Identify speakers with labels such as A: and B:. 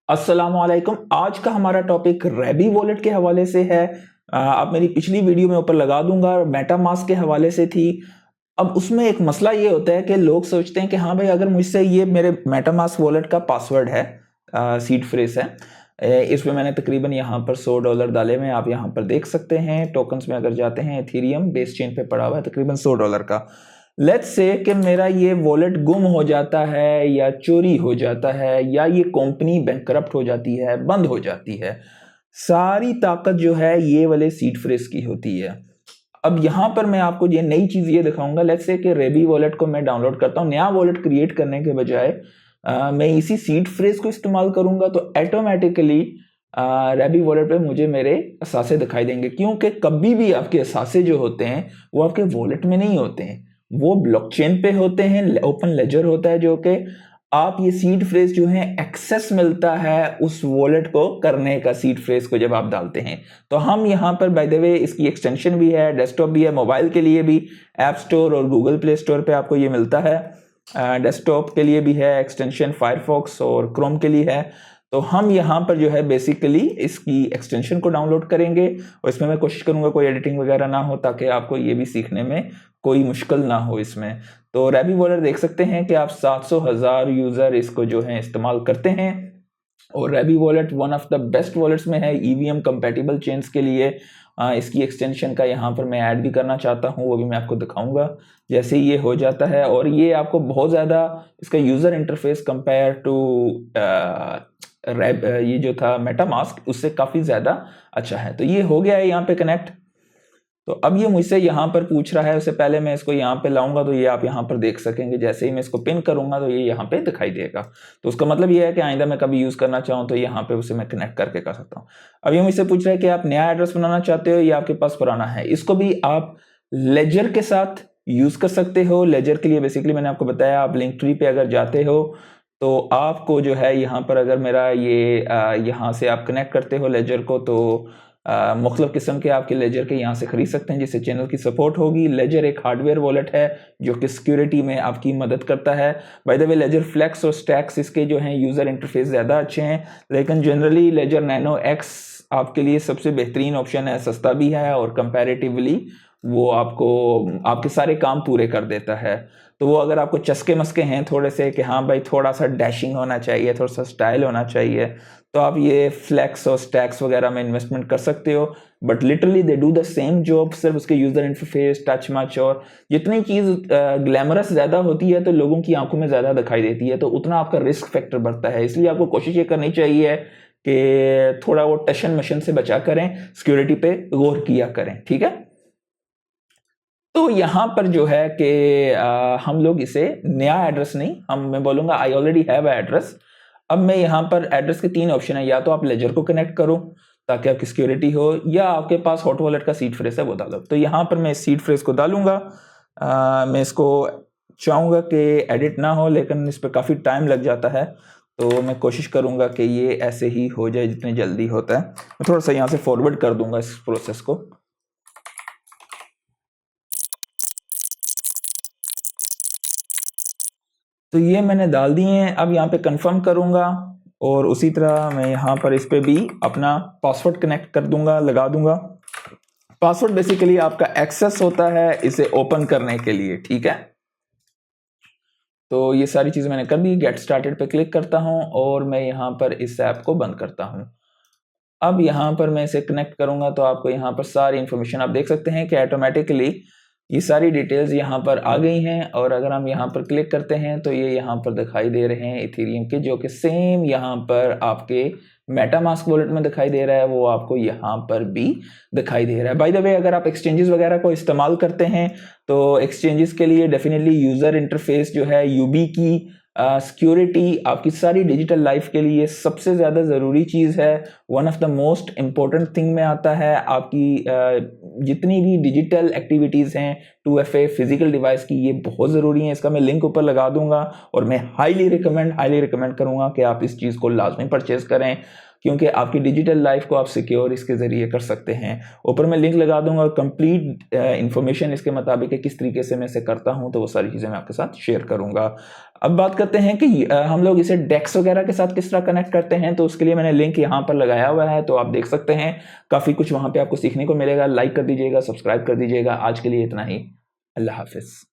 A: अस्सलामुअलैकुम। आज का हमारा टॉपिक रैबी वॉलेट के हवाले से है। आप मेरी पिछली वीडियो में ऊपर लगा दूंगा, मेटामास्क के हवाले से थी। अब उसमें एक मसला ये होता है कि लोग सोचते हैं कि हाँ भाई, अगर मुझसे ये मेरे मेटामास्क वॉलेट का पासवर्ड है, सीड फ्रेज है, इसमें मैंने तकरीबन यहाँ पर $100 डाले हुए हैं। आप यहाँ पर देख सकते हैं टोकन्स में अगर जाते हैं, एथेरियम बेस चेन पे पड़ा हुआ है तकरीबन $100 का। लेट्स से कि मेरा ये वॉलेट गुम हो जाता है या चोरी हो जाता है या ये कंपनी बैंकरप्ट हो जाती है, बंद हो जाती है। सारी ताकत जो है ये वाले सीड फ्रेज की होती है। अब यहाँ पर मैं आपको ये नई चीज ये दिखाऊंगा। लेट्स से कि रेबी वॉलेट को मैं डाउनलोड करता हूँ, नया वॉलेट क्रिएट करने के बजाय मैं इसी सीड फ्रेज को इस्तेमाल करूंगा तो ऑटोमेटिकली रेबी वॉलेट पे मुझे मेरे असासे दिखाई देंगे, क्योंकि कभी भी आपके असासे जो होते हैं वो आपके वॉलेट में नहीं होते हैं, वो ब्लॉकचेन पे होते हैं। ओपन लेजर होता है जो कि आप ये सीड फ्रेज जो है एक्सेस मिलता है उस वॉलेट को करने का, सीड फ्रेज को जब आप डालते हैं। तो हम यहाँ पर बाय द वे इसकी एक्सटेंशन भी है, डेस्कटॉप भी है, मोबाइल के लिए भी ऐप स्टोर और गूगल प्ले स्टोर पे आपको ये मिलता है। डेस्कटॉप के लिए भी है एक्सटेंशन, फायरफॉक्स और क्रोम के लिए है। तो हम यहाँ पर जो है बेसिकली इसकी एक्सटेंशन को डाउनलोड करेंगे और इसमें मैं कोशिश करूंगा कोई एडिटिंग वगैरह ना हो, ताकि आपको ये भी सीखने में कोई मुश्किल ना हो इसमें। तो रैबी वॉलेट देख सकते हैं कि आप 700,000 यूजर इसको जो है इस्तेमाल करते हैं और रैबी wallet one of the best wallets में है ईवीएम कंपैटिबल चेन्स के लिए। इसकी एक्सटेंशन का यहाँ पर मैं ऐड भी करना चाहता हूँ, वो भी मैं आपको दिखाऊंगा जैसे ही ये हो जाता है। और ये आपको बहुत ज़्यादा इसका यूज़र इंटरफेस कंपेयर टू ये जो था मेटामास्क उससे काफ़ी ज़्यादा अच्छा है। तो ये हो गया है यहाँ पे कनेक्ट। तो अब ये मुझसे यहाँ पर पूछ रहा है, उससे पहले मैं इसको यहाँ पे लाऊंगा तो ये आप यहाँ पर देख सकेंगे। जैसे ही मैं इसको पिन करूंगा तो ये यहाँ पे दिखाई देगा। तो उसका मतलब ये है कि आइंदा मैं कभी यूज करना चाहूँ तो यहाँ पे उसे मैं कनेक्ट करके कर सकता हूँ। अब ये मुझसे पूछ रहा है कि आप नया एड्रेस बनाना चाहते हो या आपके पास पुराना है। इसको भी आप लेजर के साथ यूज कर सकते हो। लेजर के लिए बेसिकली मैंने आपको बताया, आप लिंक ट्री पे अगर जाते हो तो आपको जो है यहाँ पर अगर मेरा ये यहाँ से आप कनेक्ट करते हो लेजर को तो मुख्तलिफ किस्म के आपके लेजर के यहाँ से खरीद सकते हैं जिससे चैनल की सपोर्ट होगी। लेजर एक हार्डवेयर वॉलेट है जो कि सिक्योरिटी में आपकी मदद करता है। By the way laser flex और स्टैक्स इसके जो हैं यूज़र इंटरफेस ज़्यादा अच्छे हैं, लेकिन जनरली लेजर नैनो एक्स आपके लिए सबसे बेहतरीन ऑप्शन है, सस्ता भी है और कंपैरेटिवली वो आपको आपके सारे काम पूरे कर देता है। तो वो अगर आपको चस्के मस्के हैं थोड़े से कि हाँ भाई थोड़ा सा डैशिंग होना चाहिए, थोड़ा सा स्टाइल होना चाहिए, तो आप ये फ्लेक्स और स्टैक्स वगैरह में इन्वेस्टमेंट कर सकते हो। But literally they do the same job, सिर्फ उसके यूजर इंटरफेस, टच मच और जितनी चीज ग्लैमरस ज्यादा होती है तो लोगों की आंखों में ज्यादा दिखाई देती है, तो उतना आपका रिस्क फैक्टर बढ़ता है। इसलिए आपको कोशिश ये करनी चाहिए कि थोड़ा वो टशन मशन से बचा करें, सिक्योरिटी पे गौर किया करें, ठीक है। तो यहाँ पर जो है कि हम लोग इसे नया एड्रेस नहीं, मैं बोलूंगा आई ऑलरेडी हैव एड्रेस। अब मैं यहाँ पर एड्रेस के 3 ऑप्शन है, या तो आप लेजर को कनेक्ट करो ताकि आपकी सिक्योरिटी हो, या आपके पास हॉट वॉलेट का सीड फ्रेज है वो डालो। तो यहाँ पर मैं सीड फ्रेज को डालूंगा। मैं इसको चाहूंगा कि एडिट ना हो, लेकिन इस पर काफ़ी टाइम लग जाता है, तो मैं कोशिश करूंगा कि ये ऐसे ही हो जाए जितनी जल्दी होता है। मैं थोड़ा सा यहाँ से फॉरवर्ड कर दूंगा इस प्रोसेस को। तो ये मैंने डाल दिए हैं। अब यहाँ पे कंफर्म करूंगा और उसी तरह मैं यहाँ पर इस पे भी अपना पासवर्ड कनेक्ट कर दूंगा, लगा दूंगा। पासवर्ड बेसिकली आपका एक्सेस होता है इसे ओपन करने के लिए, ठीक है। तो ये सारी चीजें मैंने कर दी। गेट स्टार्टेड पे क्लिक करता हूं और मैं यहाँ पर इस ऐप को बंद करता हूं। अब यहाँ पर मैं इसे कनेक्ट करूंगा तो आपको यहाँ पर सारी इंफॉर्मेशन आप देख सकते हैं कि ऑटोमेटिकली ये सारी डिटेल्स यहाँ पर आ गई हैं। और अगर हम यहाँ पर क्लिक करते हैं तो ये यहाँ पर दिखाई दे रहे हैं इथेरियम के, जो कि सेम यहाँ पर आपके मेटामास्क वॉलेट में दिखाई दे रहा है, वो आपको यहाँ पर भी दिखाई दे रहा है। बाय द वे अगर आप एक्सचेंजेस वगैरह को इस्तेमाल करते हैं तो एक्सचेंजेस के लिए डेफिनेटली यूजर इंटरफेस जो है, यूबी की सिक्योरिटी आपकी सारी डिजिटल लाइफ के लिए सबसे ज़्यादा ज़रूरी चीज़ है। One of the most important thing में आता है। आपकी जितनी भी डिजिटल एक्टिविटीज़ हैं 2FA फिजिकल डिवाइस की, ये बहुत ज़रूरी है। इसका मैं लिंक ऊपर लगा दूंगा और मैं हाईली रिकमेंड करूंगा कि आप इस चीज़ को लाजमी परचेज करें। क्योंकि आपकी डिजिटल लाइफ को आप सिक्योर इसके ज़रिए कर सकते हैं। ऊपर मैं लिंक लगा दूंगा, कंप्लीट इन्फॉर्मेशन इसके मुताबिक है किस तरीके से मैं इसे करता हूं, तो वो सारी चीज़ें मैं आपके साथ शेयर करूंगा। अब बात करते हैं कि हम लोग इसे डेक्स वगैरह के साथ किस तरह कनेक्ट करते हैं। तो उसके लिए मैंने लिंक यहाँ पर लगाया हुआ है, तो आप देख सकते हैं, काफ़ी कुछ वहाँ पे आपको सीखने को मिलेगा। लाइक कर दीजिएगा, सब्सक्राइब कर दीजिएगा। आज के लिए इतना ही, अल्लाह हाफिज़।